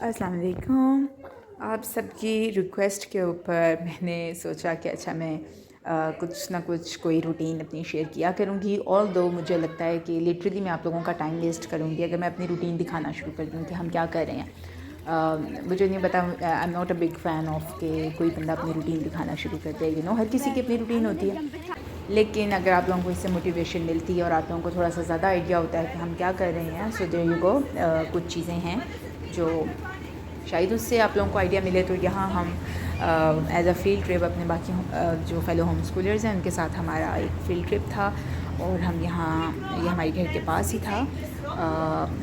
अस्सलाम वालेकुम। आप सबकी रिक्वेस्ट के ऊपर मैंने सोचा कि अच्छा मैं कुछ ना कुछ कोई रूटीन अपनी शेयर किया करूँगी। ऑल्दो मुझे लगता है कि लिटरली मैं आप लोगों का टाइम वेस्ट करूँगी अगर मैं अपनी रूटीन दिखाना शुरू कर दूँ कि हम क्या कर रहे हैं। मुझे नहीं पता, I am not a big fan of कि कोई बंदा अपनी रूटीन दिखाना शुरू कर दे। हर किसी की अपनी रूटीन होती है, लेकिन अगर आप लोगों को इससे मोटिवेशन मिलती है और आप लोगों को थोड़ा सा ज़्यादा आइडिया होता है कि हम क्या कर रहे हैं, सो देयर यू गो। कुछ चीज़ें हैं जो शायद उससे आप लोगों को आइडिया मिले। तो यहाँ हम एज अ फील्ड ट्रिप अपने बाकी जो फेलो होम स्कूलर्स हैं उनके साथ हमारा एक फील्ड ट्रिप था, और हम यहाँ, ये हमारे घर के पास ही था,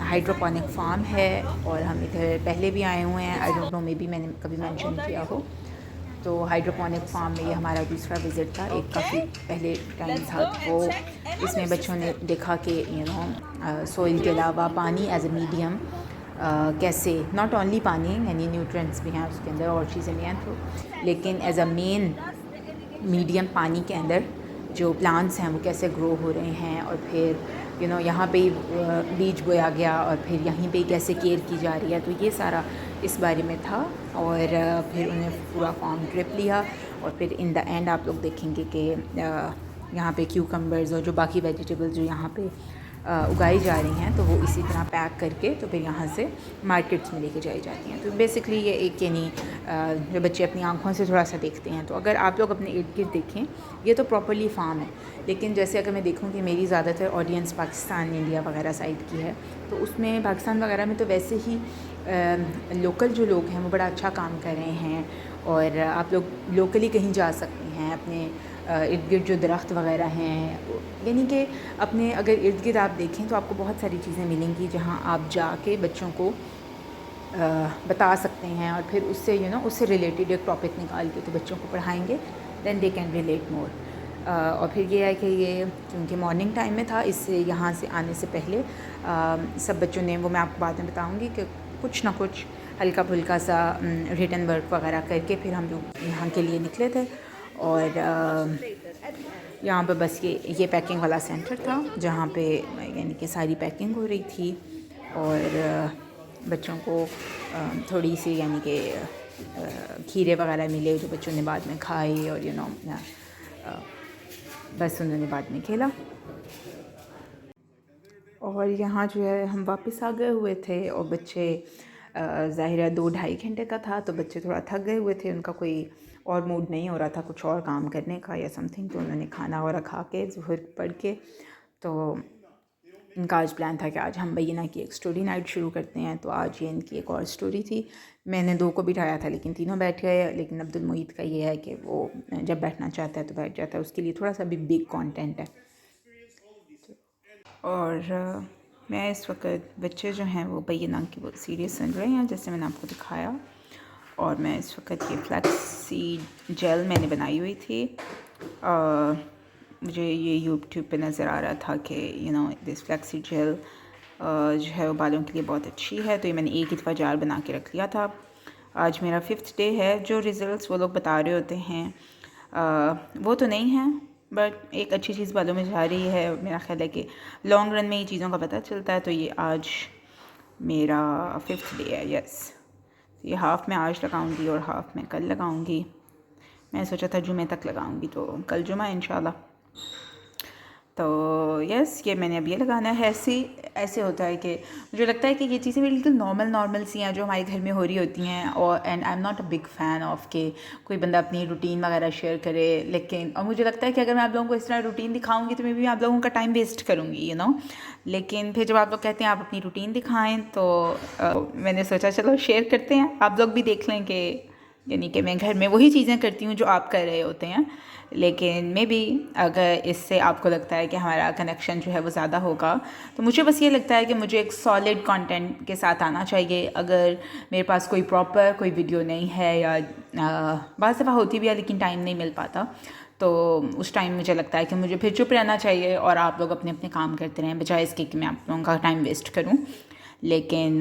हाइड्रोपोनिक फार्म है, और हम इधर पहले भी आए हुए हैं। I don't know, may be मैंने कभी मेंशन किया हो। तो हाइड्रोपोनिक फार्म में ये हमारा दूसरा विज़िट था। एक काफ़ी पहले टाइम था, वो इसमें बच्चों ने देखा कि सोइल के अलावा पानी एज ए मीडियम कैसे, नॉट ओनली पानी यानी न्यूट्रिएंट्स भी हैं उसके अंदर और चीज़ें भी हैं, तो लेकिन एज अ मेन मीडियम पानी के अंदर जो प्लांट्स हैं वो कैसे ग्रो हो रहे हैं, और फिर यहाँ पे बीज बोया गया और फिर यहीं पे कैसे केयर की जा रही है। तो ये सारा इस बारे में था, और फिर उन्हें पूरा फार्म ट्रिप लिया, और फिर इन द एंड आप लोग देखेंगे कि यहाँ पे क्यूकम्बर्स और जो बाकी वेजिटेबल्स जो यहाँ पे उगाई जा रही हैं, तो वो इसी तरह पैक करके तो फिर यहाँ से मार्केट्स में लेके जाई जाती हैं। तो बेसिकली ये एक जो बच्चे अपनी आंखों से थोड़ा सा देखते हैं। तो अगर आप लोग अपने इर्द गिर्द देखें, ये तो प्रॉपर्ली फार्म है, लेकिन जैसे अगर मैं देखूँ कि मेरी ज़्यादातर ऑडियंस पाकिस्तान, इंडिया वगैरह साइड की है, तो उसमें पाकिस्तान वगैरह में तो वैसे ही लोकल जो लोग हैं वो बड़ा अच्छा काम कर रहे हैं, और आप लोग लोकली कहीं जा सकते हैं अपने इर्द गिर्द जो दरख्त वगैरह हैं, यानी कि अपने अगर इर्द गिर्द आप देखें तो आपको बहुत सारी चीज़ें मिलेंगी जहाँ आप जाके बच्चों को बता सकते हैं, और फिर उससे उससे रिलेटेड एक टॉपिक निकाल के तो बच्चों को पढ़ाएंगे, then they can relate more. और फिर ये है कि ये क्योंकि मॉर्निंग टाइम में था, इससे यहाँ से आने से पहले सब बच्चों ने, वो मैं आपको बाद में बताऊँगी, कि कुछ ना कुछ हल्का फुल्का सा रिटन वर्क वगैरह करके फिर हम लोग यहाँ के लिए निकले थे। और यहाँ पे बस ये पैकिंग वाला सेंटर था जहाँ पे यानी कि सारी पैकिंग हो रही थी, और बच्चों को थोड़ी सी यानी कि खीरे वगैरह मिले जो बच्चों ने बाद में खाए, और बस उन्होंने बाद में खेला। और यहाँ जो है हम वापस आ गए हुए थे, और बच्चे ज़ाहिर है 2-2.5 घंटे का था, तो बच्चे थोड़ा थक गए हुए थे, उनका कोई और मूड नहीं हो रहा था कुछ और काम करने का या समथिंग। तो उन्होंने खाना वगैरह खा के ज़ुहर पढ़ के, तो इनका आज प्लान था कि आज हम बैना की एक स्टोरी नाइट शुरू करते हैं। तो आज ये इनकी एक और स्टोरी थी। मैंने 2 को बिठाया था लेकिन तीनों बैठ गए। लेकिन अब्दुल मुईद का ये है कि वो जब बैठना चाहता है तो बैठ जाता है, उसके लिए थोड़ा सा भी बिग कंटेंट है। और मैं इस वक्त, बच्चे जो हैं वो बैना की वो सीरीज़ सुन रहे हैं जैसे मैंने आपको दिखाया, और मैं इस वक्त ये फ्लैक्सी जेल मैंने बनाई हुई थी। मुझे ये यूट्यूब पे नज़र आ रहा था कि दिस फ्लैक्सी जेल जो है वो बालों के लिए बहुत अच्छी है, तो ये मैंने एक ही दफ़ा जार बना के रख लिया था। आज मेरा 5th डे है। जो रिज़ल्ट्स वो लोग बता रहे होते हैं वो तो नहीं है, बट एक अच्छी चीज़ बालों में जा रही है। मेरा ख्याल है कि लॉन्ग रन में ये चीज़ों का पता चलता है। तो ये आज मेरा 5th डे है। यस, ये हाफ़ मैं आज लगाऊंगी और हाफ़ मैं कल लगाऊंगी। मैं सोचा था जुमे तक लगाऊंगी, तो कल जुमा इंशाल्लाह। तो यस, ये मैंने अब ये लगाना है। ऐसे होता है कि मुझे लगता है कि ये चीज़ें बिल्कुल नॉर्मल सी हैं जो हमारे घर में हो रही होती हैं। और and I am not a big fan of के कोई बंदा अपनी रूटीन वगैरह शेयर करे, लेकिन और मुझे लगता है कि अगर मैं आप लोगों को इस तरह रूटीन दिखाऊंगी तो मैं भी आप लोगों का टाइम वेस्ट करूँगी लेकिन फिर जब आप लोग कहते हैं आप अपनी रूटीन दिखाएं, तो मैंने सोचा चलो शेयर करते हैं, आप लोग भी देख लें कि यानी कि मैं घर में वही चीज़ें करती हूँ जो आप कर रहे होते हैं। लेकिन मे बी अगर इससे आपको लगता है कि हमारा कनेक्शन जो है वो ज़्यादा होगा, तो मुझे बस ये लगता है कि मुझे एक सॉलिड कंटेंट के साथ आना चाहिए। अगर मेरे पास कोई प्रॉपर कोई वीडियो नहीं है, या बाज़ दफ़ा होती भी है लेकिन टाइम नहीं मिल पाता, तो उस टाइम मुझे लगता है कि मुझे फिर चुप रहना चाहिए और आप लोग अपने अपने काम करते रहें, बजाय इसके कि मैं आप लोगों का टाइम वेस्ट करूँ। लेकिन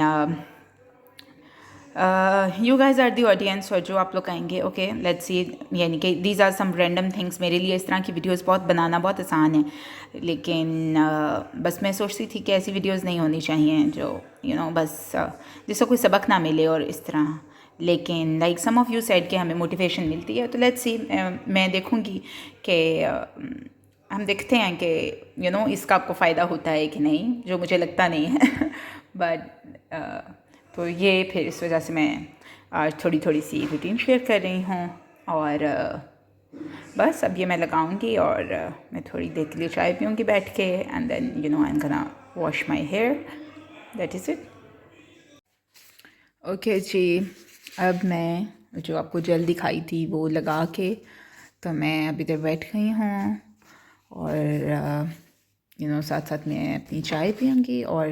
you guys are the audience, اور جو آپ لوگ کہیں گے اوکے لیٹس سی، یعنی کہ these are some random things. میرے لیے اس طرح کی ویڈیوز بنانا بہت آسان ہے، لیکن بس میں سوچتی تھی کہ ایسی ویڈیوز نہیں ہونی چاہیے جو بس جس سے کوئی سبق نہ ملے اور اس طرح. لیکن like some of you said کہ ہمیں موٹیویشن ملتی ہے، تو لیٹس سی، میں دیکھوں گی کہ ہم دیکھتے ہیں کہ اس کا آپ کو فائدہ ہوتا ہے کہ نہیں، جو مجھے لگتا نہیں ہے. بٹ تو یہ پھر اس وجہ سے میں آج تھوڑی سی روٹین شیئر کر رہی ہوں. اور بس اب یہ میں لگاؤں گی اور میں تھوڑی دیر کے لیے چائے پیوں گی بیٹھ کے، and then I am gonna wash my hair. That is it. Okay ji, اب میں جو آپ کو جیل دکھائی تھی وہ لگا کے تو میں ابھی تک بیٹھ گئی ہوں، اور ساتھ ساتھ میں اپنی چائے پیوں گی. اور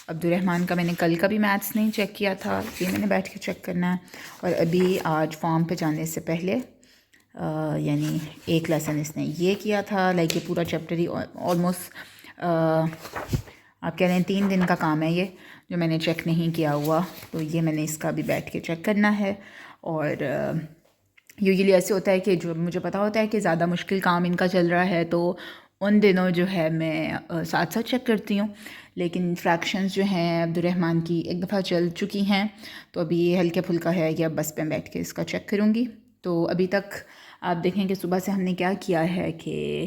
عبدالرحمن کا میں نے کل کا بھی میتھس نہیں چیک کیا تھا، یہ میں نے بیٹھ کے چیک کرنا ہے. اور ابھی آج فارم پہ جانے سے پہلے یعنی ایک لیسن اس نے یہ کیا تھا، لائک یہ پورا چیپٹر ہی آلموسٹ آپ کہہ رہے ہیں 3 دن کا کام ہے یہ جو میں نے چیک نہیں کیا ہوا. تو یہ میں نے اس کا بھی بیٹھ کے چیک کرنا ہے. اور یوزلی ایسے ہوتا ہے کہ جو مجھے پتا ہوتا ہے کہ زیادہ مشکل کام ان کا چل رہا ہے تو ان دنوں جو ہے میں ساتھ ساتھ چیک کرتی ہوں. لیکن فریکشنز جو ہیں عبدالرحمن کی ایک دفعہ چل چکی ہیں، تو ابھی یہ ہلکا پھلکا ہے کہ اب بس پہ بیٹھ کے اس کا چیک کروں گی. تو ابھی تک آپ دیکھیں کہ صبح سے ہم نے کیا کیا ہے کہ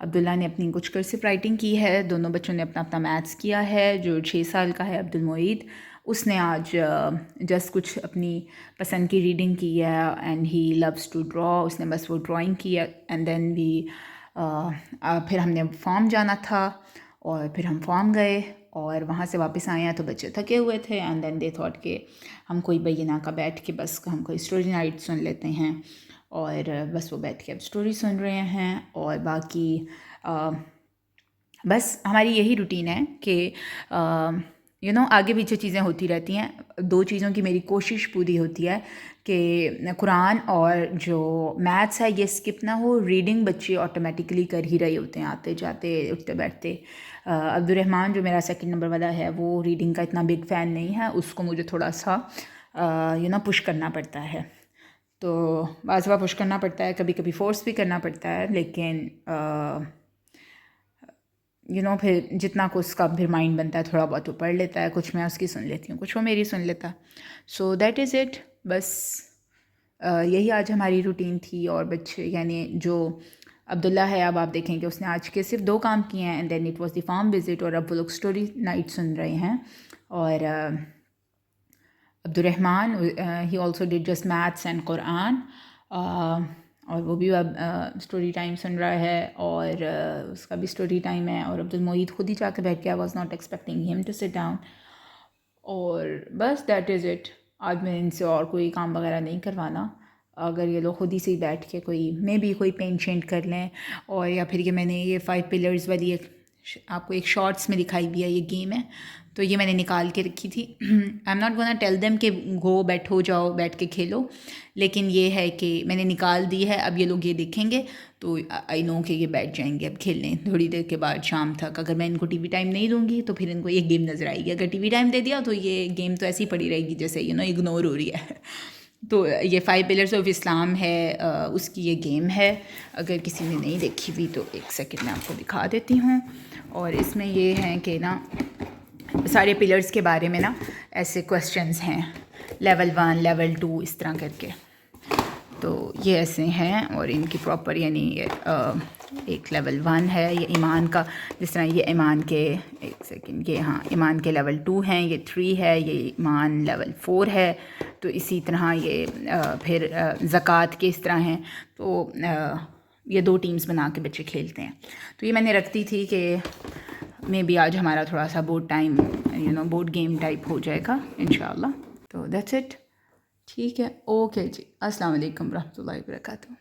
عبداللہ نے اپنی کچھ کرسو رائٹنگ کی ہے، دونوں بچوں نے اپنا اپنا میتھس کیا ہے. جو 6 سال کا ہے عبدالمعید، اس نے آج جسٹ کچھ اپنی پسند کی ریڈنگ کی ہے، and he loves to draw. اس نے بس وہ ڈرائنگ کی ہے. اینڈ دین پھر ہم نے فارم جانا تھا، اور پھر ہم فارم گئے اور وہاں سے واپس آئے ہیں تو بچے تھکے ہوئے تھے. اینڈ دین دے تھاٹ کہ ہم کوئی بینہ کا بیٹھ کے بس ہم کوئی اسٹوری نائٹ سن لیتے ہیں. اور بس وہ بیٹھ کے اب اسٹوری سن رہے ہیں. اور باقی بس ہماری یہی روٹین ہے کہ آگے پیچھے چیزیں ہوتی رہتی ہیں. 2 چیزوں کی میری کوشش پوری ہوتی ہے کہ قرآن اور جو میتھس ہے یہ اسکپ نہ ہو. ریڈنگ بچے آٹومیٹکلی کر ہی رہے ہوتے ہیں آتے جاتے اٹھتے بیٹھتے. عبدالرحمن جو میرا 2nd نمبر والا ہے وہ ریڈنگ کا اتنا بگ فین نہیں ہے، اس کو مجھے تھوڑا سا پش کرنا پڑتا ہے. تو بعض دفعہ پش کرنا پڑتا ہے، کبھی کبھی فورس بھی کرنا پڑتا ہے. لیکن پھر جتنا کو اس کا پھر مائنڈ بنتا ہے تھوڑا بہت وہ پڑھ لیتا ہے. کچھ میں اس کی سن لیتی ہوں، کچھ وہ میری سن لیتا. So that is it. بس یہی آج ہماری روٹین تھی. اور بچے یعنی جو عبداللہ ہے، اب آپ دیکھیں کہ اس نے آج کے صرف 2 کام کیے ہیں، and then it was the farm visit. اور اب وہ لوگ اسٹوری نائٹ سن رہے ہیں. اور Abdulrahman he also did just maths and Quran, اور وہ بھی اب اسٹوری ٹائم سن رہا ہے، اور اس کا بھی اسٹوری ٹائم ہے. اور عبدالمعید خود ہی جا کے بیٹھ کے I was not expecting him to sit down. اور بس دیٹ از اٹ. آج میں ان سے اور کوئی کام وغیرہ نہیں کروانا. اگر یہ لوگ خود ہی سے بیٹھ کے کوئی پینٹ شینٹ کر لیں، اور یا پھر یہ میں نے یہ 5 پلرز والی آپ کو ایک شارٹس میں دکھائی بھی ہے، یہ گیم ہے تو یہ میں نے نکال کے رکھی تھی. I am not gonna tell them کہ گو بیٹھو جاؤ بیٹھ کے کھیلو، لیکن یہ ہے کہ میں نے نکال دی ہے. اب یہ لوگ یہ دیکھیں گے تو آئی نو کہ یہ بیٹھ جائیں گے اب کھیلنے تھوڑی دیر کے بعد شام تک. اگر میں ان کو ٹی وی ٹائم نہیں دوں گی تو پھر ان کو یہ گیم نظر آئے گی. اگر ٹی وی ٹائم دے دیا تو یہ گیم تو ایسی پڑی رہے گی جیسے اگنور ہو رہی ہے. تو یہ 5 پلرز آف اسلام ہے، اس کی یہ گیم ہے. اگر کسی نے نہیں دیکھی ہوئی تو 1 سیکنڈ میں آپ کو دکھا دیتی ہوں. اور اس میں یہ ہیں کہ سارے پلرز کے بارے میں ایسے کویسچنز ہیں، لیول 1 لیول 2 اس طرح کر کے. تو یہ ایسے ہیں، اور ان کی پراپر یعنی ایک لیول 1 ہے یہ ایمان کا، جس طرح یہ ایمان کے 1 سیکنڈ یہ ایمان کے لیول 2 ہیں، یہ 3 ہے، یہ ایمان لیول 4 ہے. تو اسی طرح یہ پھر زکوٰۃ کے اس طرح ہیں. تو یہ 2 ٹیمز بنا کے بچے کھیلتے ہیں. تو یہ میں نے رکھتی تھی کہ مے بی آج ہمارا تھوڑا سا بورڈ گیم ٹائپ ہو جائے گا انشاءاللہ. تو دیٹس اٹ. ٹھیک ہے، اوکے جی. السلام علیکم ورحمۃ اللہ وبرکاتہ.